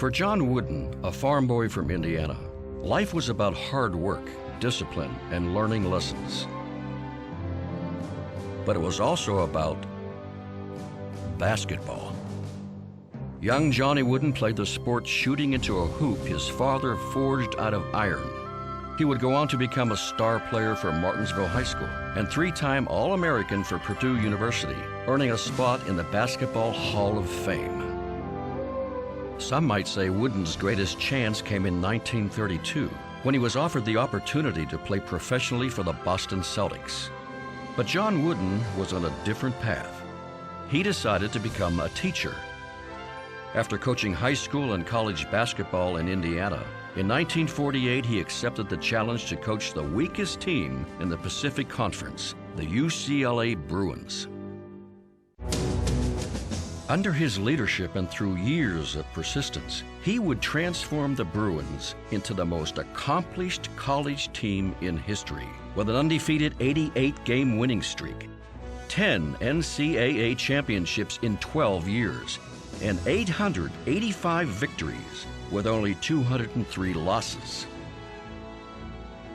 For John Wooden, a farm boy from Indiana, life was about hard work, discipline, and learning lessons. But it was also about basketball. Young Johnny Wooden played the sport shooting into a hoop his father forged out of iron. He would go on to become a star player for Martinsville High School and three-time All-American for Purdue University, earning a spot in the Basketball Hall of Fame. Some might say Wooden's greatest chance came in 1932, when he was offered the opportunity to play professionally for the Boston Celtics. But John Wooden was on a different path. He decided to become a teacher. After coaching high school and college basketball in Indiana, in 1948 he accepted the challenge to coach the weakest team in the Pacific Conference, the UCLA Bruins. Under his leadership and through years of persistence, he would transform the Bruins into the most accomplished college team in history, with an undefeated 88-game winning streak, 10 NCAA championships in 12 years, and 885 victories with only 203 losses.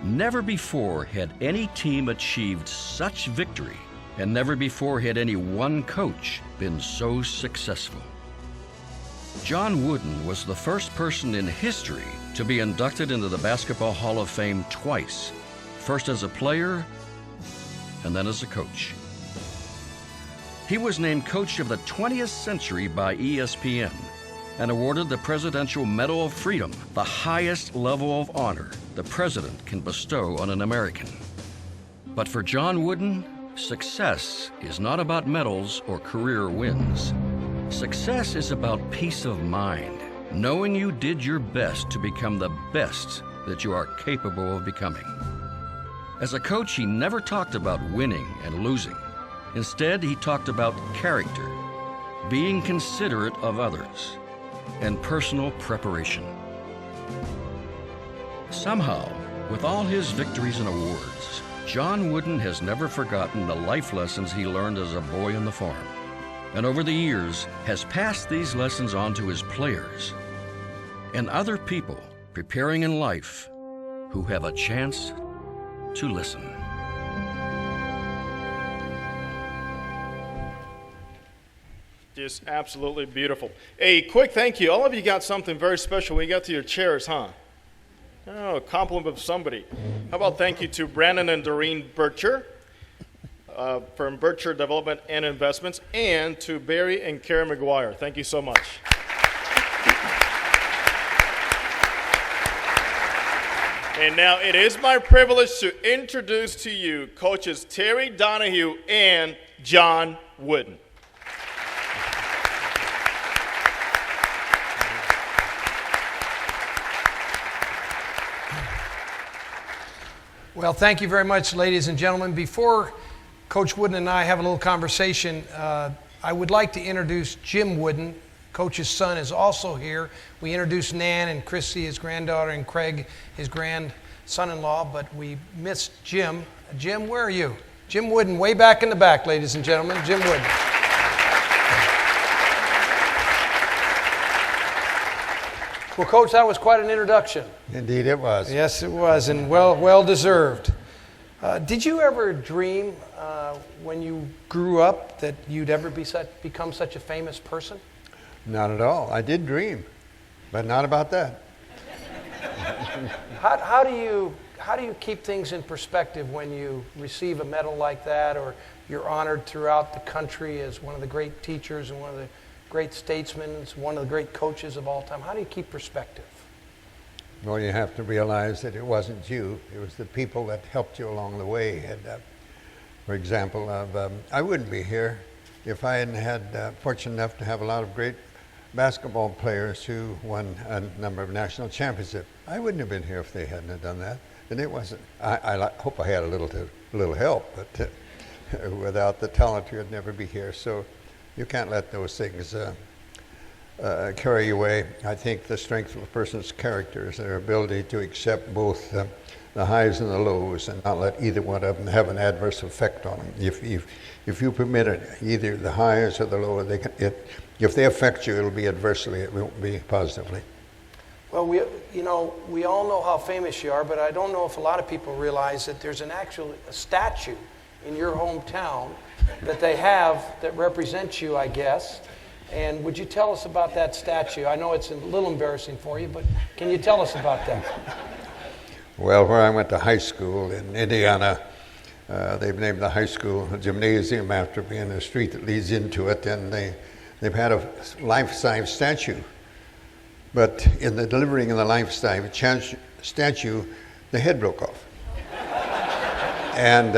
Never before had any team achieved such victory, and never before had any one coach been so successful. John Wooden was the first person in history to be inducted into the Basketball Hall of Fame twice, first as a player and then as a coach. He was named Coach of the 20th Century by ESPN and awarded the Presidential Medal of Freedom, the highest level of honor the president can bestow on an American. But for John Wooden, success is not about medals or career wins. Success is about peace of mind, knowing you did your best to become the best that you are capable of becoming. As a coach, he never talked about winning and losing. Instead, he talked about character, being considerate of others, and personal preparation. Somehow, with all his victories and awards, John Wooden has never forgotten the life lessons he learned as a boy on the farm, and over the years has passed these lessons on to his players and other people preparing in life who have a chance to listen. Just absolutely beautiful. A quick thank you. All of you got something very special when you got to your chairs, huh? Oh, a compliment of somebody. How about thank you to Brandon and Doreen Bircher from Bircher Development and Investments, and to Barry and Karen McGuire. Thank you so much. And now it is my privilege to introduce to you coaches Terry Donahue and John Wooden. Well, thank you very much, ladies and gentlemen. Before Coach Wooden and I have a little conversation, I would like to introduce Jim Wooden. Coach's son is also here. We introduced Nan and Chrissy, his granddaughter, and Craig, his grandson-in-law, but we missed Jim. Jim, where are you? Jim Wooden, way back in the back, ladies and gentlemen. Jim Wooden. Well, Coach, that was quite an introduction. Indeed it was. Yes, it was, and well deserved. Did you ever dream when you grew up that you'd ever become such a famous person? Not at all. I did dream, but not about that. How do you keep things in perspective when you receive a medal like that, or you're honored throughout the country as one of the great teachers and one of the great statesmen, one of the great coaches of all time? How do you keep perspective? Well, you have to realize that it wasn't you. It was the people that helped you along the way. And, for example, I wouldn't be here if I hadn't had fortunate enough to have a lot of great basketball players who won a number of national championships. I wouldn't have been here if they hadn't have done that. And it wasn't. I hope I had a little help, but without the talent, you'd never be here. So you can't let those things carry you away. I think the strength of a person's character is their ability to accept both the highs and the lows and not let either one of them have an adverse effect on them. If you permit it, either the highs or the lows, if they affect you, it'll be adversely, it won't be positively. Well, we all know how famous you are, but I don't know if a lot of people realize that there's a statue in your hometown that they have that represents you, I guess. And would you tell us about that statue? I know it's a little embarrassing for you, but can you tell us about that? Well, where I went to high school in Indiana, they've named the high school gymnasium after being a street that leads into it, and they've had a life-size statue. But in the delivering of the life-size statue, the head broke off. And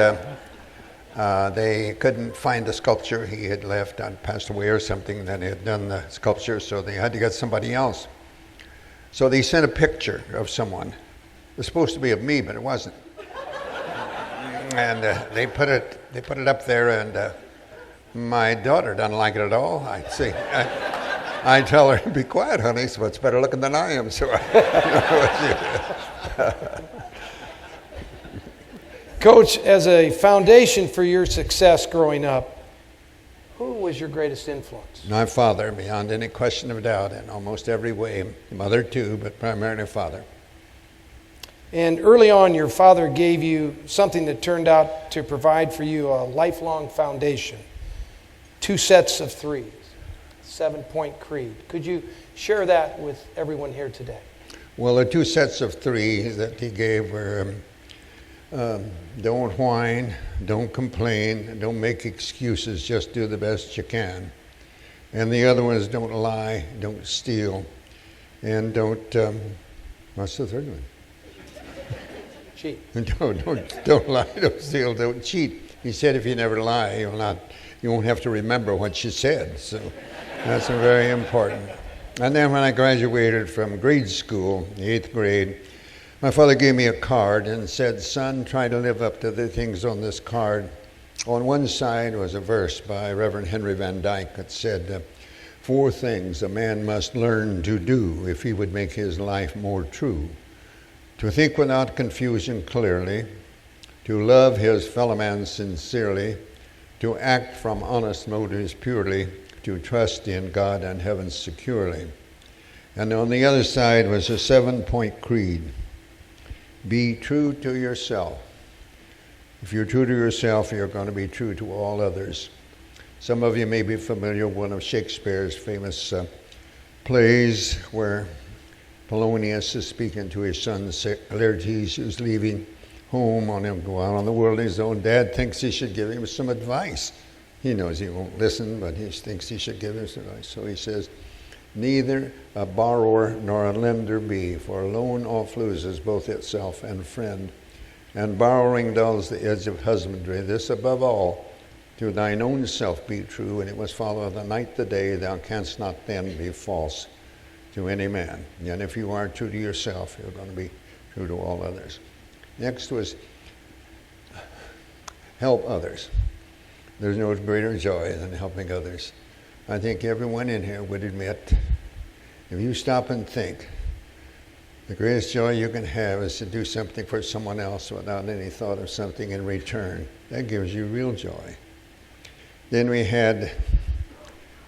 they couldn't find the sculpture. He had left and passed away or something that had done the sculpture, so they had to get somebody else. So they sent a picture of someone. It was supposed to be of me, but it wasn't. And they put it up there, and my daughter doesn't like it at all. I tell her, be quiet, honey, so it's better looking than I am. So Coach, as a foundation for your success growing up, who was your greatest influence? My father, beyond any question of doubt, in almost every way. Mother too, but primarily father. And early on, your father gave you something that turned out to provide for you a lifelong foundation. 2 sets of 3, 7-point creed. Could you share that with everyone here today? Well, the 2 sets of 3 that he gave were don't whine, don't complain, don't make excuses, just do the best you can. And the other one is don't lie, don't steal, and don't, what's the third one? Cheat. Don't lie, don't steal, don't cheat. He said if you never lie, you won't have to remember what you said. So that's very important. And then when I graduated from grade school, the 8th grade, my father gave me a card and said, son, try to live up to the things on this card. On one side was a verse by Reverend Henry Van Dyke that said, 4 things a man must learn to do if he would make his life more true. To think without confusion clearly, to love his fellow man sincerely, to act from honest motives purely, to trust in God and heaven securely. And on the other side was a 7-point creed. Be true to yourself. If you're true to yourself, you're going to be true to all others. Some of you may be familiar with one of Shakespeare's famous plays where Polonius is speaking to his son Laertes, who's leaving home on him, go out on the world. His own dad thinks he should give him some advice. He knows he won't listen, but he thinks he should give him some advice. So he says, neither a borrower nor a lender be, for a loan oft loses both itself and friend. And borrowing dulls the edge of husbandry. This above all, to thine own self be true, and it must follow the night the day, thou canst not then be false to any man. And if you are true to yourself, you're going to be true to all others. Next was help others. There's no greater joy than helping others. I think everyone in here would admit, if you stop and think, the greatest joy you can have is to do something for someone else without any thought of something in return. That gives you real joy. Then we had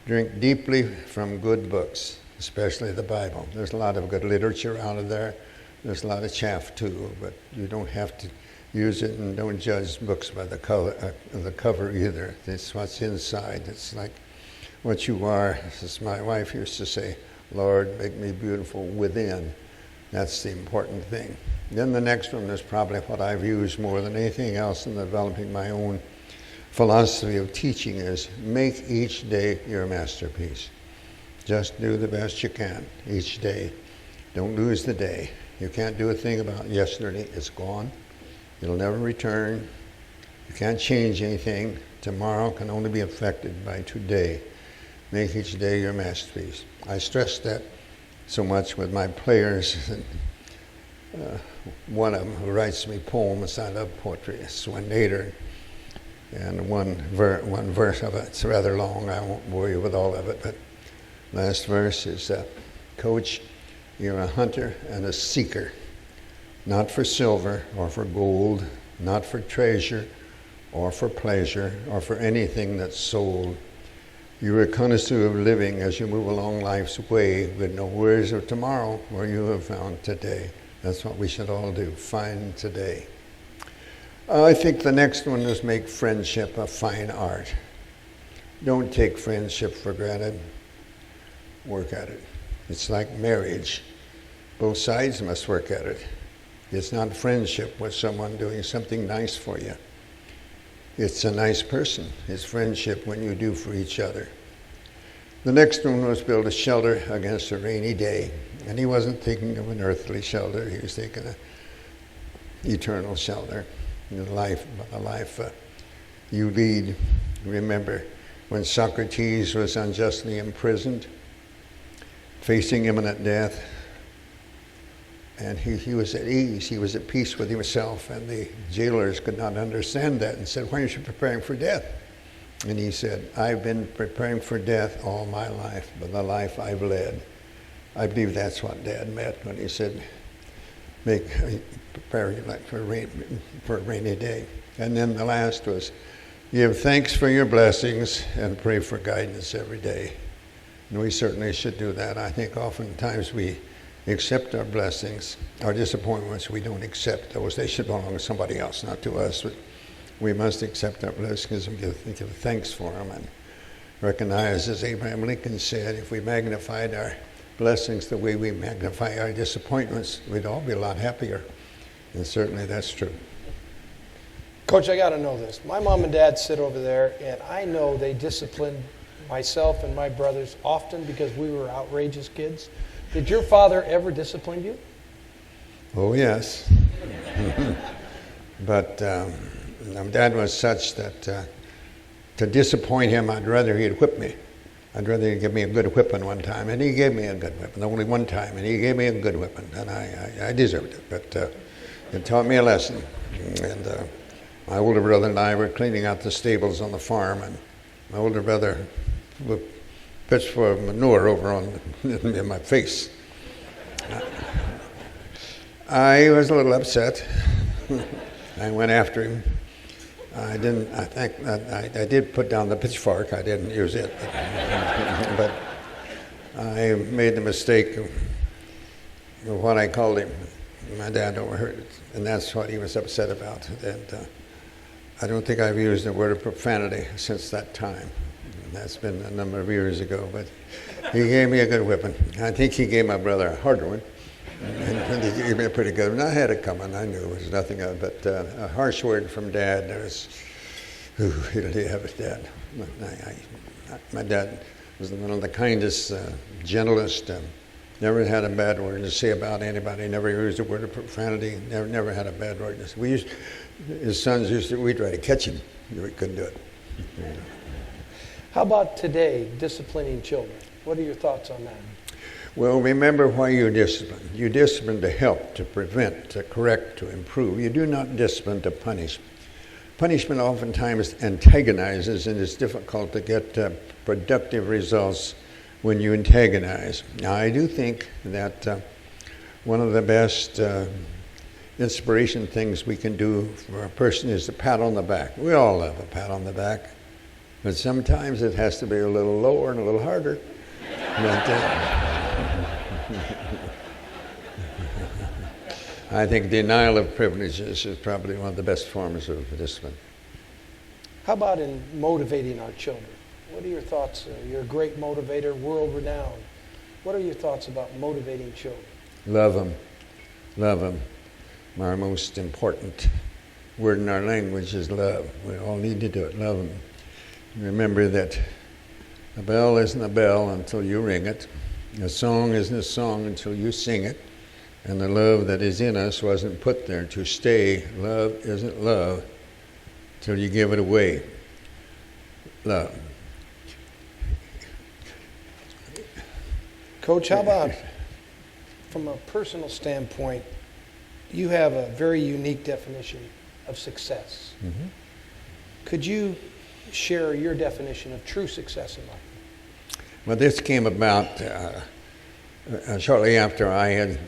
drink deeply from good books, especially the Bible. There's a lot of good literature out of there. There's a lot of chaff too, but you don't have to use it, and don't judge books by the cover either. It's what's inside. It's like what you are. As my wife used to say, Lord, make me beautiful within. That's the important thing. Then the next one is probably what I've used more than anything else in developing my own philosophy of teaching is make each day your masterpiece. Just do the best you can each day. Don't lose the day. You can't do a thing about yesterday. It's gone. It'll never return. You can't change anything. Tomorrow can only be affected by today. Make each day your masterpiece. I stress that so much with my players. One of them who writes me poems, I love poetry, is Swen Nader. And one verse of it, it's rather long, I won't bore you with all of it, but last verse is, Coach, you're a hunter and a seeker, not for silver or for gold, not for treasure or for pleasure or for anything that's sold. You're a connoisseur of living as you move along life's way with no worries of tomorrow where you have found today. That's what we should all do, find today. I think the next one is make friendship a fine art. Don't take friendship for granted. Work at it. It's like marriage. Both sides must work at it. It's not friendship with someone doing something nice for you. It's a nice person. It's friendship when you do for each other. The next one was build a shelter against a rainy day. And he wasn't thinking of an earthly shelter. He was thinking of eternal shelter. The life you lead. Remember when Socrates was unjustly imprisoned, facing imminent death, and he was at ease, he was at peace with himself, and the jailers could not understand that and said, why aren't you preparing for death? And he said, I've been preparing for death all my life, but the life I've led. I believe that's what Dad meant when he said, prepare your life for a rainy day. And then the last was, give thanks for your blessings and pray for guidance every day. And we certainly should do that. I think oftentimes we accept our blessings, our disappointments, we don't accept those. They should belong to somebody else, not to us. But we must accept our blessings and give thanks for them and recognize, as Abraham Lincoln said, if we magnified our blessings the way we magnify our disappointments, we'd all be a lot happier. And certainly that's true. Coach, I got to know this. My mom and dad sit over there, and I know they disciplined myself and my brothers often because we were outrageous kids. Did your father ever discipline you? Oh, yes. But Dad was such that to disappoint him, I'd rather he'd whip me. I'd rather he'd give me a good whipping one time, and he gave me a good whipping, only one time, and he gave me a good whipping, and I deserved it. But it taught me a lesson. And my older brother and I were cleaning out the stables on the farm, and my older brother pitched for manure over in my face. I was a little upset. I went after him. I did put down the pitchfork. I didn't use it, but I made the mistake of what I called him. My dad overheard it, and that's what he was upset about. And I don't think I've used the word of profanity since that time. That's been a number of years ago, but he gave me a good whipping. I think he gave my brother a harder one, and he gave me a pretty good one. I had it coming. I knew it was nothing of it, but a harsh word from Dad. There was, did he have it, Dad? My dad was one of the kindest, gentlest, never had a bad word to say about anybody, never used a word of profanity, never had a bad word to say. His sons we'd try to catch him, we couldn't do it. How about today, disciplining children? What are your thoughts on that? Well, remember why you discipline. You discipline to help, to prevent, to correct, to improve. You do not discipline to punish. Punishment oftentimes antagonizes, and it's difficult to get productive results when you antagonize. Now, I do think that one of the best inspiration things we can do for a person is a pat on the back. We all love a pat on the back, but sometimes it has to be a little lower and a little harder. I think denial of privileges is probably one of the best forms of discipline. How about in motivating our children? What are your thoughts? You're a great motivator, world-renowned. What are your thoughts about motivating children? Love them. Love them. Our most important word in our language is love. We all need to do it. Love them. Remember that a bell isn't a bell until you ring it. A song isn't a song until you sing it. And the love that is in us wasn't put there to stay. Love isn't love till you give it away. Love. Coach, how about from a personal standpoint, you have a very unique definition of success. Mm-hmm. Could you share your definition of true success in life? Well, this came about shortly after I had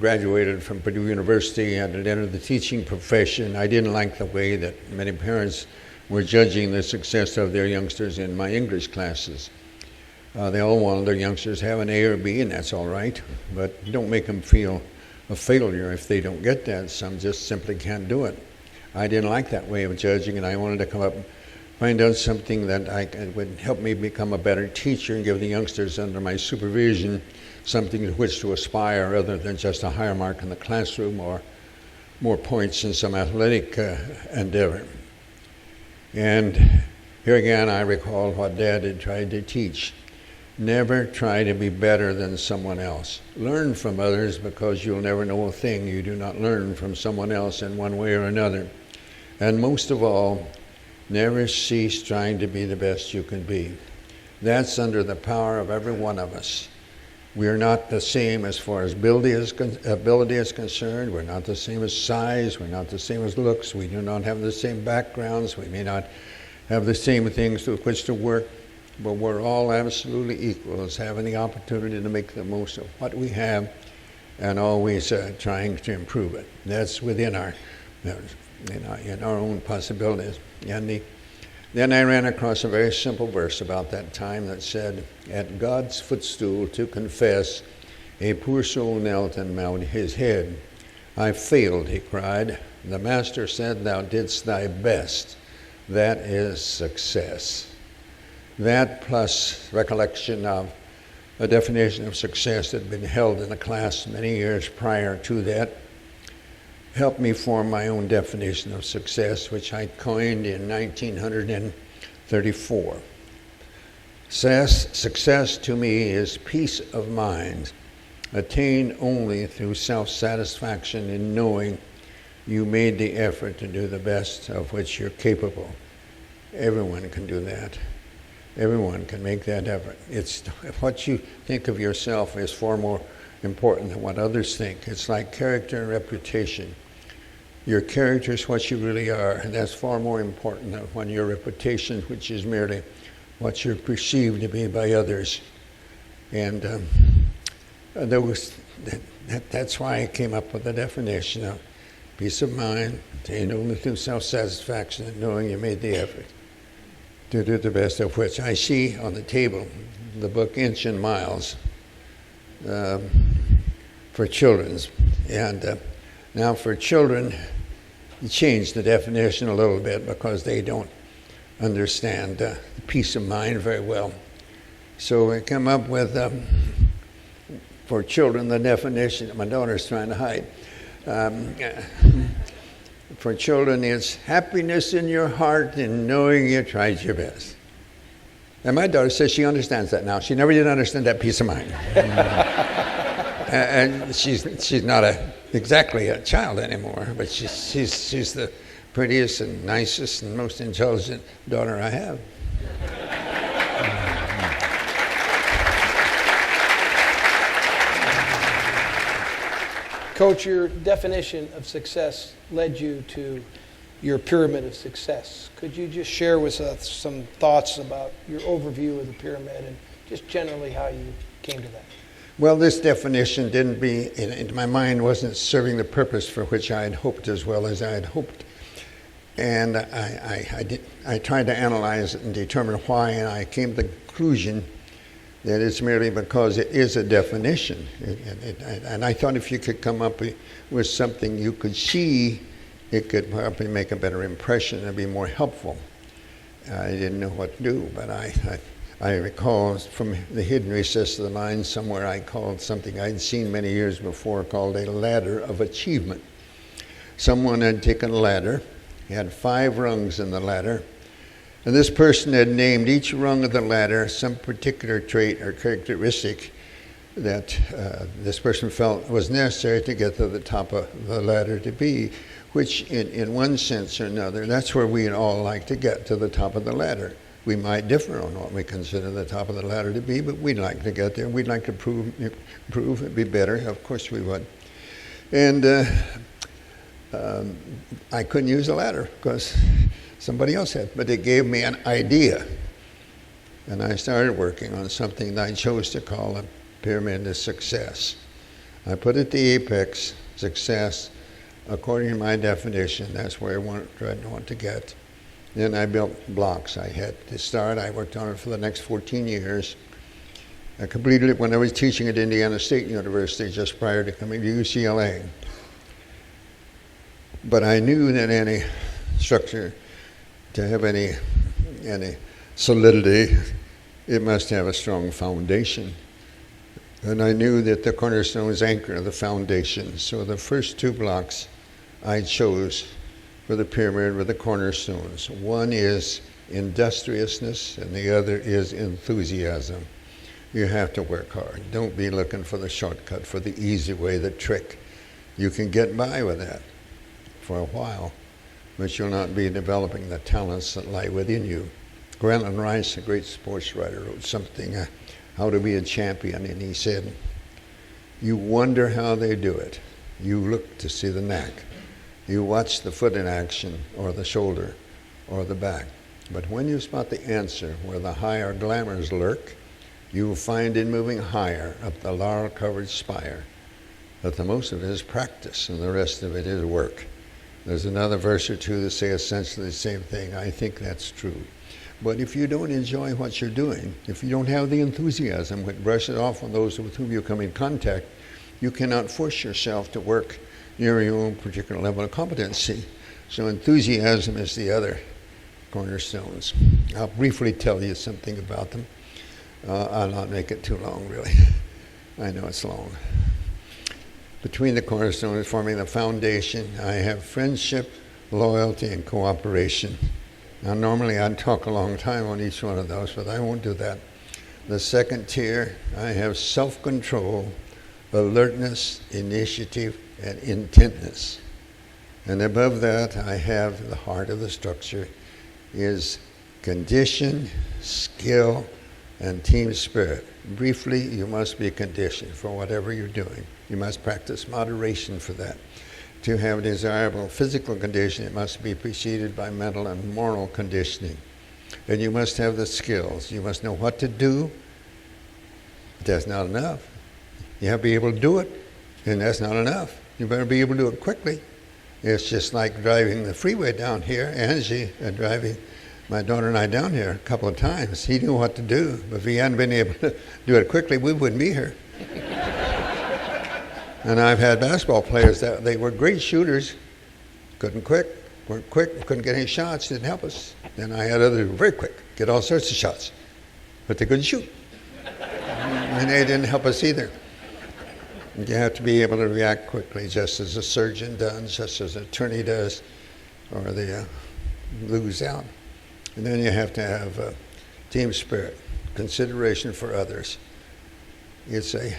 graduated from Purdue University and had entered the teaching profession. I didn't like the way that many parents were judging the success of their youngsters in my English classes. They all want their youngsters to have an A or B, and that's all right, but don't make them feel a failure if they don't get that. Some just simply can't do it. I didn't like that way of judging, and I wanted to come up and find out something that would help me become a better teacher and give the youngsters under my supervision something to which to aspire rather than just a higher mark in the classroom or more points in some athletic endeavor. And here again, I recall what Dad had tried to teach. Never try to be better than someone else. Learn from others, because you'll never know a thing you do not learn from someone else in one way or another. And most of all, never cease trying to be the best you can be. That's under the power of every one of us. We are not the same as far as ability is concerned. We're not the same as size. We're not the same as looks. We do not have the same backgrounds. We may not have the same things with which to work, but we're all absolutely equal as having the opportunity to make the most of what we have and always trying to improve it. That's within our own possibilities. And then I ran across a very simple verse about that time that said, "At God's footstool to confess, a poor soul knelt and bowed his head. I failed," he cried. "The Master said, thou didst thy best. That is success." That plus recollection of a definition of success that had been held in a class many years prior to that helped me form my own definition of success, which I coined in 1934. Success to me is peace of mind, attained only through self-satisfaction in knowing you made the effort to do the best of which you're capable. Everyone can do that. Everyone can make that effort. It's what you think of yourself is far more important than what others think. It's like character and reputation. Your character is what you really are, and that's far more important than your reputation, which is merely what you're perceived to be by others. And that's why I came up with the definition of peace of mind, attained only through self-satisfaction and knowing you made the effort to do the best of which. I see on the table the book Inch and Miles for children's. And now for children, you change the definition a little bit because they don't understand peace of mind very well. So we come up with, for children, the definition, my daughter's trying to hide. For children, it's happiness in your heart and knowing you tried your best. And my daughter says she understands that now. She never did understand that peace of mind. And she's not exactly a child anymore, but she's the prettiest and nicest and most intelligent daughter I have. Coach, your definition of success led you to your pyramid of success. Could you just share with us some thoughts about your overview of the pyramid and just generally how you came to that? Well, this definition in my mind, wasn't serving the purpose for which I had hoped as well as I had hoped. And I tried to analyze it and determine why, and I came to the conclusion that it's merely because it is a definition. And I thought if you could come up with something you could see, it could probably make a better impression and be more helpful. I didn't know what to do, but I recall from the hidden recess of the mind somewhere I called something I'd seen many years before called a ladder of achievement. Someone had taken a ladder, he had 5 rungs in the ladder, and this person had named each rung of the ladder some particular trait or characteristic that this person felt was necessary to get to the top of the ladder to be, which in one sense or another, that's where we'd all like to get, to the top of the ladder. We might differ on what we consider the top of the ladder to be, but we'd like to get there. We'd like to improve and be better. Of course we would. And I couldn't use a ladder because somebody else had, but it gave me an idea. And I started working on something that I chose to call a pyramid of success. I put at the apex, success, according to my definition. That's where I want to get. Then I built blocks. I had to start. I worked on it for the next 14 years. I completed it when I was teaching at Indiana State University just prior to coming to UCLA. But I knew that any structure, to have any solidity, it must have a strong foundation. And I knew that the cornerstones anchor the foundation. So the first two blocks I chose for the pyramid were the cornerstones. One is industriousness, and the other is enthusiasm. You have to work hard. Don't be looking for the shortcut, for the easy way, the trick. You can get by with that for a while, but you'll not be developing the talents that lie within you. Grantland Rice, a great sports writer, wrote something, How to Be a Champion, and he said, you wonder how they do it. You look to see the knack. You watch the foot in action, or the shoulder, or the back. But when you spot the answer where the higher glamours lurk, you will find in moving higher up the laurel-covered spire that the most of it is practice and the rest of it is work. There's another verse or two that say essentially the same thing. I think that's true. But if you don't enjoy what you're doing, if you don't have the enthusiasm which brushes off on those with whom you come in contact, you cannot force yourself to work near your own particular level of competency. So enthusiasm is the other cornerstones. I'll briefly tell you something about them. I'll not make it too long, really. I know it's long. Between the cornerstones forming the foundation, I have friendship, loyalty, and cooperation. Now, normally I'd talk a long time on each one of those, but I won't do that. The second tier, I have self-control, alertness, initiative, and intentness. And above that, I have the heart of the structure is condition, skill, and team spirit. Briefly, you must be conditioned for whatever you're doing. You must practice moderation for that. To have a desirable physical condition, it must be preceded by mental and moral conditioning. And you must have the skills. You must know what to do. But that's not enough. You have to be able to do it, and that's not enough. You better be able to do it quickly. It's just like driving the freeway down here. Angie, driving my daughter and I down here a couple of times. He knew what to do, but if he hadn't been able to do it quickly, we wouldn't be here. And I've had basketball players that they were great shooters, weren't quick, couldn't get any shots, didn't help us. Then I had others who were very quick, get all sorts of shots, but they couldn't shoot. And they didn't help us either. You have to be able to react quickly, just as a surgeon does, just as an attorney does, or they lose out. And then you have to have team spirit, consideration for others. It's a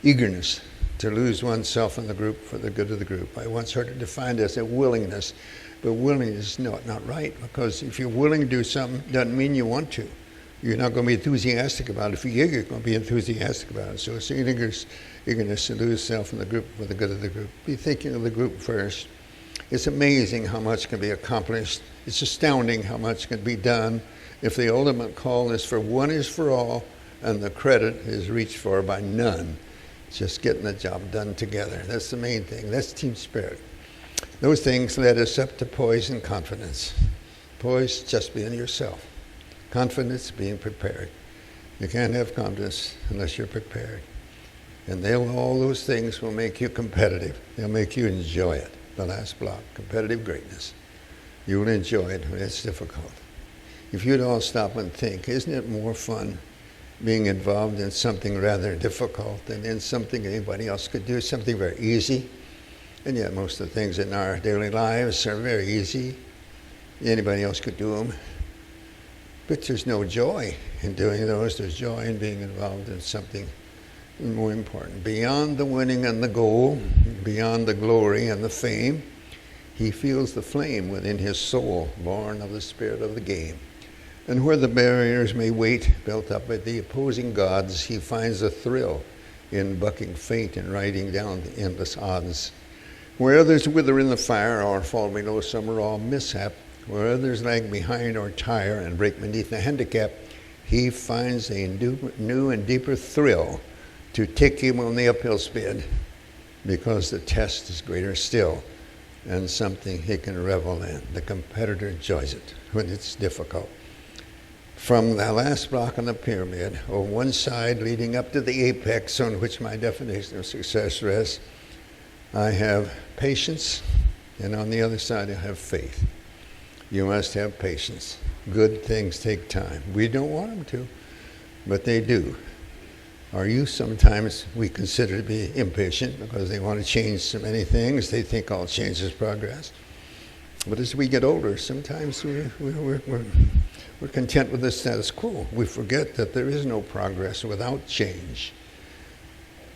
eagerness to lose oneself in the group for the good of the group. I once heard it defined as a willingness, but willingness is not right, because if you're willing to do something, it doesn't mean you want to. You're not going to be enthusiastic about it. If you're eager, you're going to be enthusiastic about it. So it's eagerness to lose self in the group for the good of the group. Be thinking of the group first. It's amazing how much can be accomplished. It's astounding how much can be done if the ultimate call is for one is for all and the credit is reached for by none. It's just getting the job done together. That's the main thing. That's team spirit. Those things led us up to poise and confidence. Poise, just being yourself. Confidence, being prepared. You can't have confidence unless you're prepared. And all those things will make you competitive. They'll make you enjoy it. The last block, competitive greatness. You will enjoy it when it's difficult. If you'd all stop and think, isn't it more fun being involved in something rather difficult than in something anybody else could do, something very easy? And yet most of the things in our daily lives are very easy. Anybody else could do them. But there's no joy in doing those. There's joy in being involved in something more important. Beyond the winning and the goal, beyond the glory and the fame, he feels the flame within his soul, born of the spirit of the game. And where the barriers may wait, built up by the opposing gods, he finds a thrill in bucking fate and riding down the endless odds. Where others wither in the fire or fall below some raw mishap, where others lag behind or tire and break beneath the handicap, he finds a new and deeper thrill to take him on the uphill spin, because the test is greater still and something he can revel in. The competitor enjoys it when it's difficult. from the last block on the pyramid, on one side leading up to the apex on which my definition of success rests, I have patience, and on the other side I have faith. You must have patience. Good things take time. We don't want them to, but they do. Our youth sometimes we consider to be impatient because they want to change so many things. They think all change is progress. But as we get older, sometimes we're content with the status quo. We forget that there is no progress without change.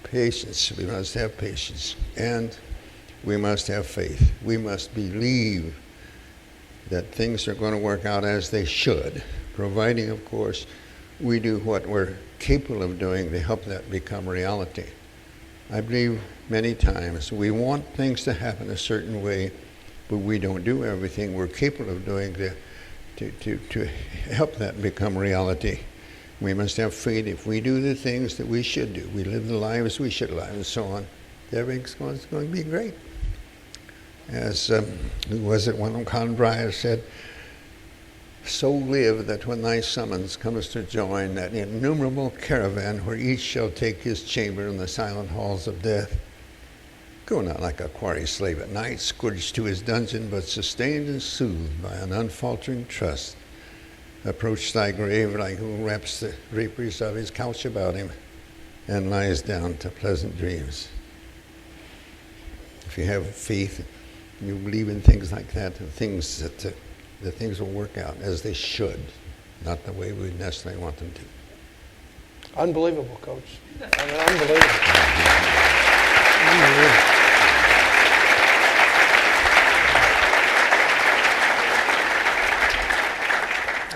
Patience, we must have patience. And we must have faith. We must believe that things are going to work out as they should, providing, of course, we do what we're capable of doing to help that become reality. I believe many times we want things to happen a certain way, but we don't do everything we're capable of doing to help that become reality. We must have faith. If we do the things that we should do, we live the lives we should live, and so on, everything's going to be great. As, who was it, one of them, Con Breyer said, so live that when thy summons comes to join that innumerable caravan where each shall take his chamber in the silent halls of death. Go not like a quarry slave at night, scourged to his dungeon, but sustained and soothed by an unfaltering trust. Approach thy grave like who wraps the draperies of his couch about him and lies down to pleasant dreams. If you have faith, you believe in things like that, the things will work out as they should, not the way we necessarily want them to. Unbelievable, Coach. I mean, unbelievable.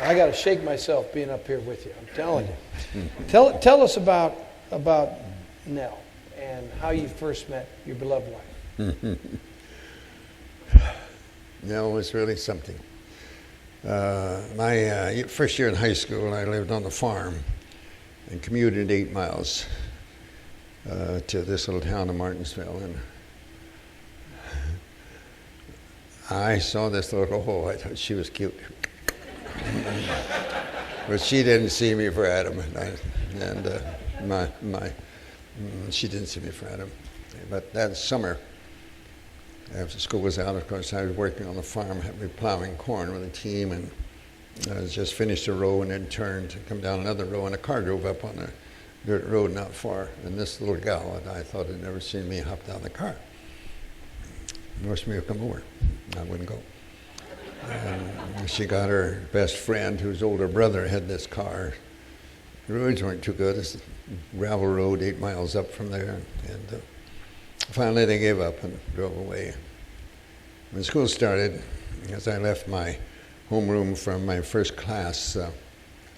I got to shake myself being up here with you. I'm telling you. Tell us about Nell and how you first met your beloved wife. Nell was really something. My first year in high school, I lived on the farm and commuted 8 miles to this little town of Martinsville. And I saw this little hole. I thought she was cute. But she didn't see me for Adam. She didn't see me for Adam. But that summer, after school was out, of course, I was working on the farm, plowing corn with a team, and I was just finished a row and then turned to come down another row, and a car drove up on a dirt road not far, and this little gal that I thought had never seen me hopped out of the car. Asked me to come over. I wouldn't go. And she got her best friend, whose older brother had this car. The roads weren't too good. It's a gravel road 8 miles up from there, and finally, they gave up and drove away. When school started, as I left my homeroom from my first class,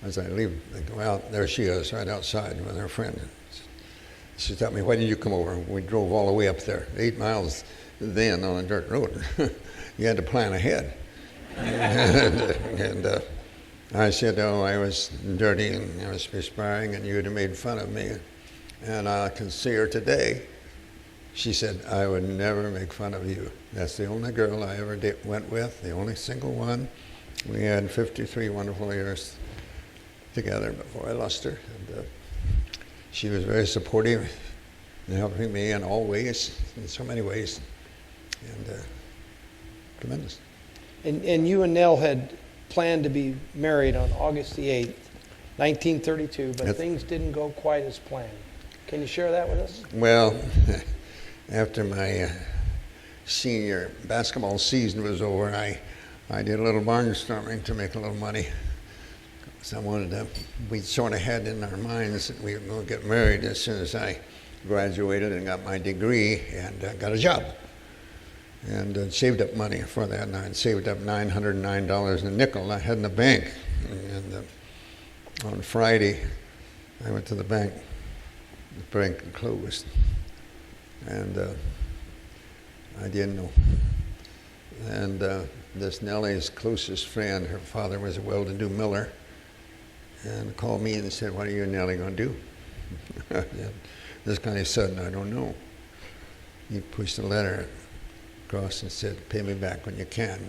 as I leave, I go out, there she is, right outside with her friend. She told me, why didn't you come over? We drove all the way up there, 8 miles then on a dirt road. You had to plan ahead. and I said, oh, I was dirty and I was perspiring and you'd have made fun of me. And I can see her today. She said, I would never make fun of you. That's the only girl I ever went with, the only single one. We had 53 wonderful years together before I lost her. And she was very supportive in helping me in all ways, in so many ways, and tremendous. And you and Nell had planned to be married on August the 8th, 1932, but things didn't go quite as planned. Can you share that with us? Well, after my senior basketball season was over, I did a little barnstorming to make a little money. So we sort of had in our minds that we were going to get married as soon as I graduated and got my degree and got a job. And saved up money for that, and I saved up $909 in a nickel I had in the bank. And on Friday, I went to the bank. The bank closed. And I didn't know. And this Nellie's closest friend, her father was a well-to-do miller, and called me and said, what are you and Nellie going to do? This kind of sudden, I don't know. He pushed a letter across and said, pay me back when you can.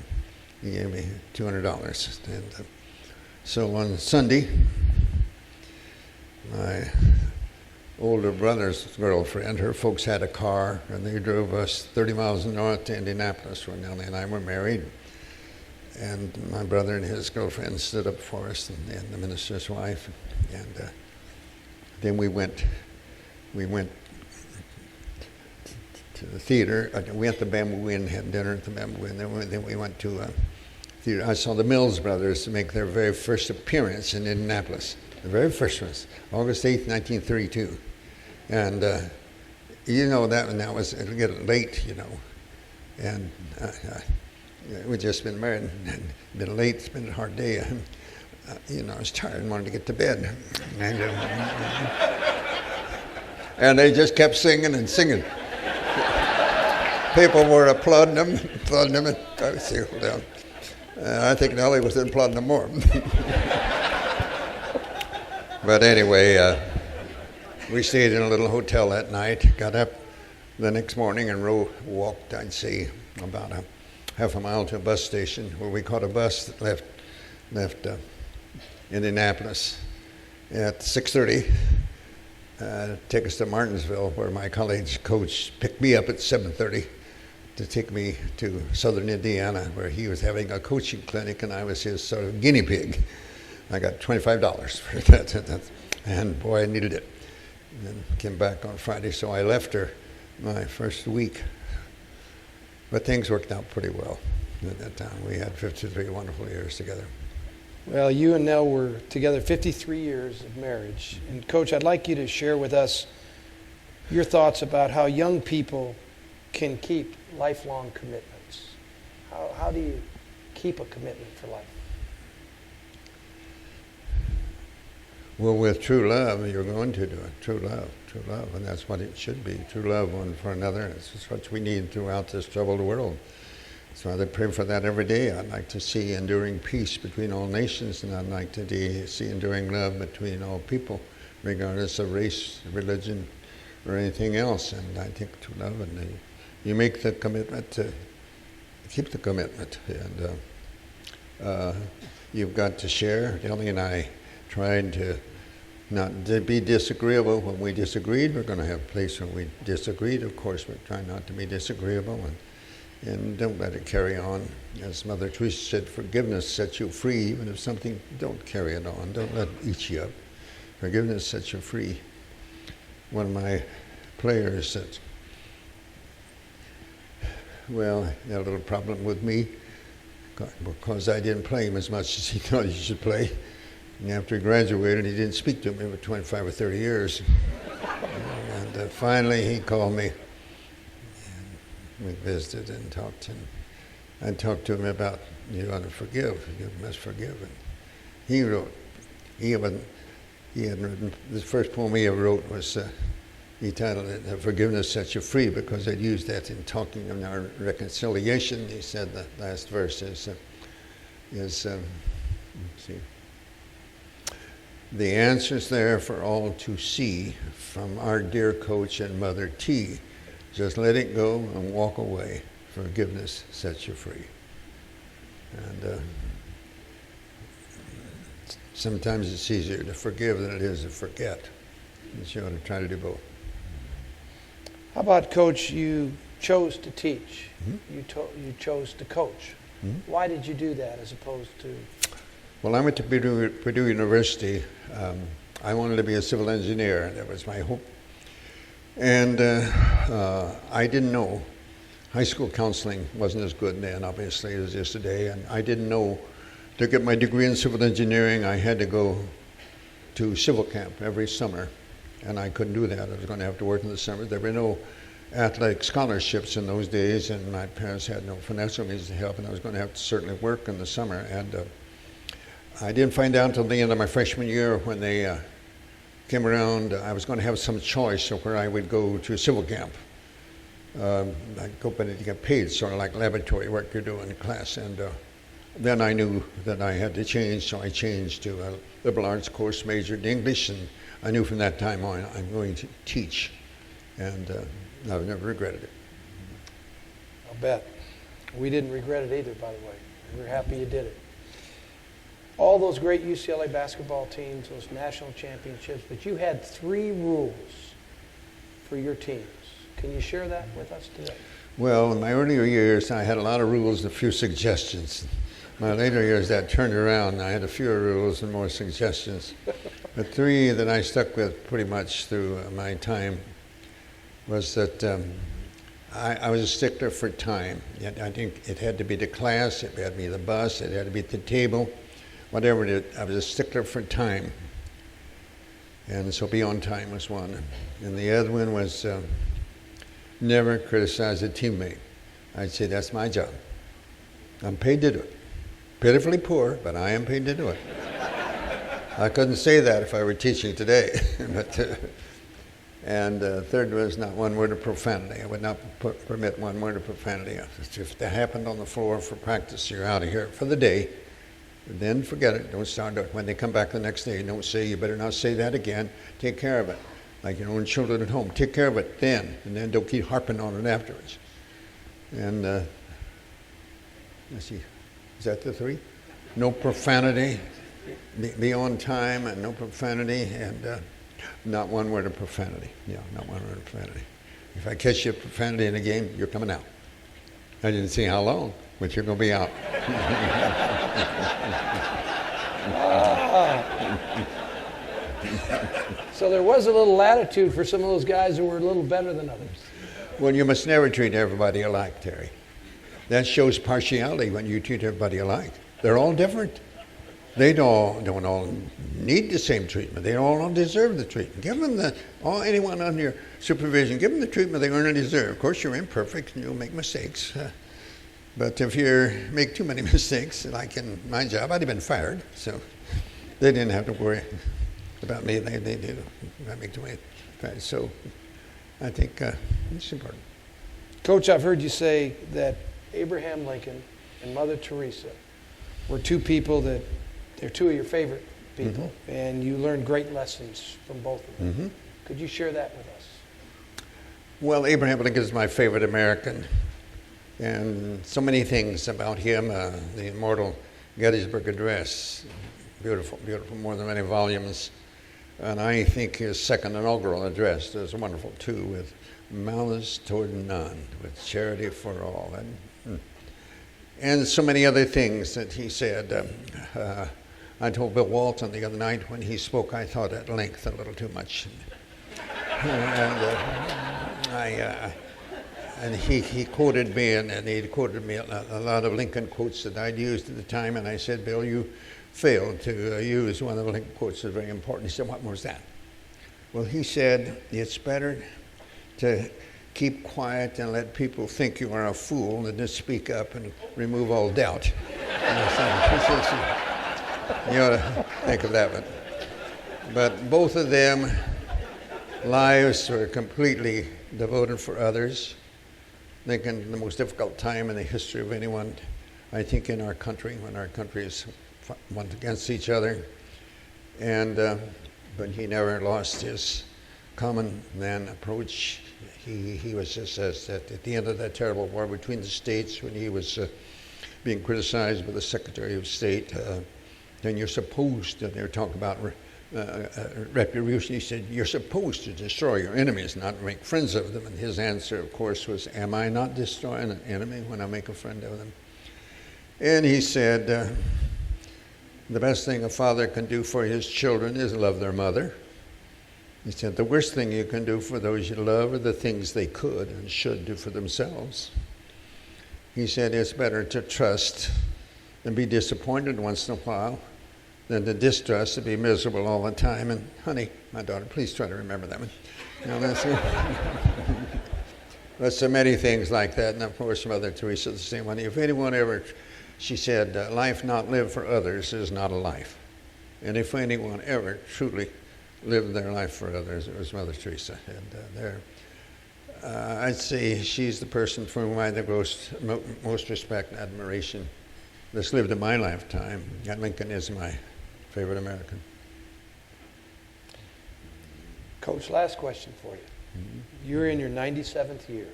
He gave me $200. And So on Sunday, my older brother's girlfriend, her folks had a car, and they drove us 30 miles north to Indianapolis, where Nell and I were married. And my brother and his girlfriend stood up for us, and the minister's wife. And then we went to the theater. We went to Bamboo Inn, had dinner at the Bamboo Inn. Then we went to theater. I saw the Mills brothers make their very first appearance in Indianapolis. The very first ones, August 8th, 1932. And you know that, and that was, it'll get late, you know. And we'd just been married and been late. It's been a hard day. You know, I was tired and wanted to get to bed. And they just kept singing and singing. People were applauding them, and I would say, hold down. I think Nellie was applauding them more. But anyway, we stayed in a little hotel that night, got up the next morning and walked, I'd say, about a half a mile to a bus station where we caught a bus that left Indianapolis at 6:30. Take us to Martinsville, where my college coach picked me up at 7:30 to take me to southern Indiana, where he was having a coaching clinic, and I was his sort of guinea pig. I got $25 for that, and boy, I needed it. And then came back on Friday, so I left her my first week. But things worked out pretty well at that time. We had 53 wonderful years together. Well, you and Nell were together 53 years of marriage. And Coach, I'd like you to share with us your thoughts about how young people can keep lifelong commitments. How do you keep a commitment for life? Well, with true love, you're going to do it. True love, and that's what it should be. True love one for another. It's what we need throughout this troubled world. So I pray for that every day. I'd like to see enduring peace between all nations, and I'd like to see enduring love between all people, regardless of race, religion, or anything else. And I think true love, and you make the commitment to keep the commitment. And you've got to share. Ellie and I tried to not to be disagreeable when we disagreed. We're going to have a place where we disagreed. Of course, we're trying not to be disagreeable, and don't let it carry on. As Mother Teresa said, forgiveness sets you free. Even if something, don't carry it on. Don't let it eat you up. Forgiveness sets you free. One of my players said, well, he had a little problem with me because I didn't play him as much as he thought he should play. And after he graduated, he didn't speak to me for 25 or 30 years. And finally, he called me. And we visited and talked. And I talked to him about, you ought to forgive. You must forgive. And he wrote, he had written, the first poem he ever wrote was, he titled it, Forgiveness Sets You Free, because I'd used that in talking in our reconciliation. He said the last verse is let's see, the answer's there for all to see from our dear coach and Mother T. Just let it go and walk away. Forgiveness sets you free. And sometimes it's easier to forgive than it is to forget. And you ought to try to do both. How about, Coach, you chose to teach. Mm-hmm. You chose to coach. Mm-hmm. Why did you do that as opposed to... Well, I went to Purdue University. I wanted to be a civil engineer. That was my hope. And I didn't know. High school counseling wasn't as good then, obviously, as it is today. And I didn't know to get my degree in civil engineering, I had to go to civil camp every summer. And I couldn't do that. I was going to have to work in the summer. There were no athletic scholarships in those days, and my parents had no financial means to help, and I was going to have to certainly work in the summer. And I didn't find out until the end of my freshman year when they came around. I was going to have some choice of where I would go to civil camp. I'd go but to get paid, sort of like laboratory work you do in class. And then I knew that I had to change, so I changed to a liberal arts course, majored in English, and I knew from that time on I'm going to teach. And I've never regretted it. I'll bet. We didn't regret it either, by the way. We're happy you did it. all those great UCLA basketball teams, those national championships, but you had 3 rules for your teams. Can you share that with us today? Well, in my earlier years, I had a lot of rules and a few suggestions. My later years, that turned around. I had a fewer rules and more suggestions. The 3 that I stuck with pretty much through my time was that I was a stickler for time. I think it had to be the class, it had to be the bus, it had to be at the table, whatever it is. I was a stickler for time. And so be on time was one. And the other one was never criticize a teammate. I'd say that's my job. I'm paid to do it. Pitifully poor, but I am paid to do it. I couldn't say that if I were teaching today. And third was not one word of profanity. I would not permit one word of profanity. If that happened on the floor for practice, you're out of here for the day. Then forget it. Don't start it. When they come back the next day, don't say, you better not say that again. Take care of it. Like your own children at home. Take care of it then, and then don't keep harping on it afterwards. And let's see. Is that the 3? No profanity, be on time, and no profanity, and not one word of profanity. Yeah, not one word of profanity. If I catch you profanity in a game, you're coming out. I didn't see how long, but you're going to be out. So there was a little latitude for some of those guys who were a little better than others. Well, you must never treat everybody alike, Terry. That shows partiality when you treat everybody alike. They're all different. They don't all need the same treatment. They all don't deserve the treatment. Give them anyone under your supervision, give them the treatment they earn and deserve. Of course, you're imperfect and you'll make mistakes. But if you make too many mistakes, like in my job, I'd have been fired. So they didn't have to worry about me. They did not make too many mistakes. So I think it's important. Coach, I've heard you say that Abraham Lincoln and Mother Teresa were 2 people that they're 2 of your favorite people, and you learned great lessons from both of them. Could you share that with us? Well, Abraham Lincoln is my favorite American, and so many things about him. The immortal Gettysburg Address, beautiful, beautiful, more than many volumes. And I think his second inaugural address is wonderful too, with malice toward none, with charity for all, and so many other things that he said. I told Bill Walton the other night when he spoke, I thought at length a little too much. And he quoted me, and he quoted me a lot of Lincoln quotes that I'd used at the time, and I said, Bill, you failed to use one of the Lincoln quotes that's very important. He said, what was that? Well, he said, it's better to keep quiet and let people think you are a fool than to speak up and remove all doubt. You ought to think of that one. But both of them lives were completely devoted for others. Lincoln, the most difficult time in the history of anyone, I think, in our country, when our countries went against each other. And but he never lost his common man approach. He was just at the end of that terrible war between the states, when he was being criticized by the Secretary of State, then you're supposed to, they were talking about retribution. He said, you're supposed to destroy your enemies, not make friends of them. And his answer, of course, was, am I not destroying an enemy when I make a friend of them? And he said, the best thing a father can do for his children is love their mother. He said, the worst thing you can do for those you love are the things they could and should do for themselves. He said, it's better to trust and be disappointed once in a while than to distrust and be miserable all the time. And honey, my daughter, please try to remember that one. You know, there's so many things like that. And of course, Mother Teresa, the same one. If anyone ever, she said, life not lived for others is not a life. And if anyone ever truly lived their life for others, it was Mother Teresa. And I'd say she's the person for whom I have the most respect and admiration that's lived in my lifetime. And Lincoln is my favorite American. Coach, last question for you. You're in your 97th year.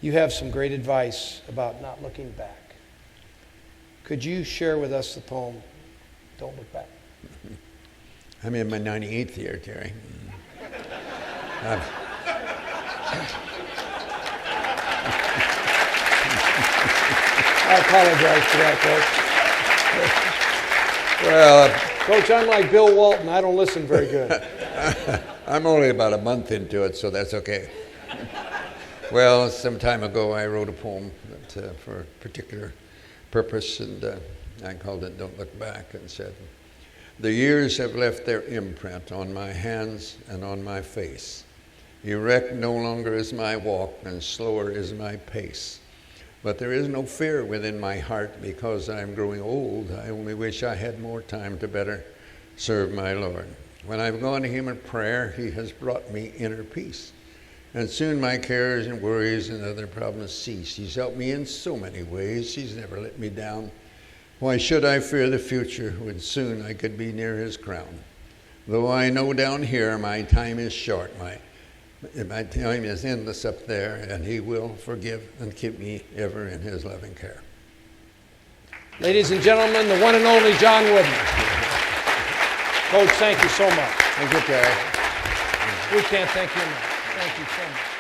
You have some great advice about not looking back. Could you share with us the poem, Don't Look Back? I'm in my 98th year, Terry. I apologize for that, Coach. Well, Coach, I'm like Bill Walton. I don't listen very good. I'm only about a month into it, so that's okay. Well, some time ago I wrote a poem that, for a particular purpose, and I called it Don't Look Back, and said, the years have left their imprint on my hands and on my face. Erect no longer is my walk, and slower is my pace. But there is no fear within my heart because I'm growing old. I only wish I had more time to better serve my Lord. When I've gone to him in prayer, he has brought me inner peace. And soon my cares and worries and other problems cease. He's helped me in so many ways. He's never let me down. Why should I fear the future when soon I could be near his crown? Though I know down here my time is short, my time is endless up there, and he will forgive and keep me ever in his loving care. Ladies and gentlemen, the one and only John Wooden. Coach, thank you so much. Thank you, Terry. We can't thank you enough. Thank you so much.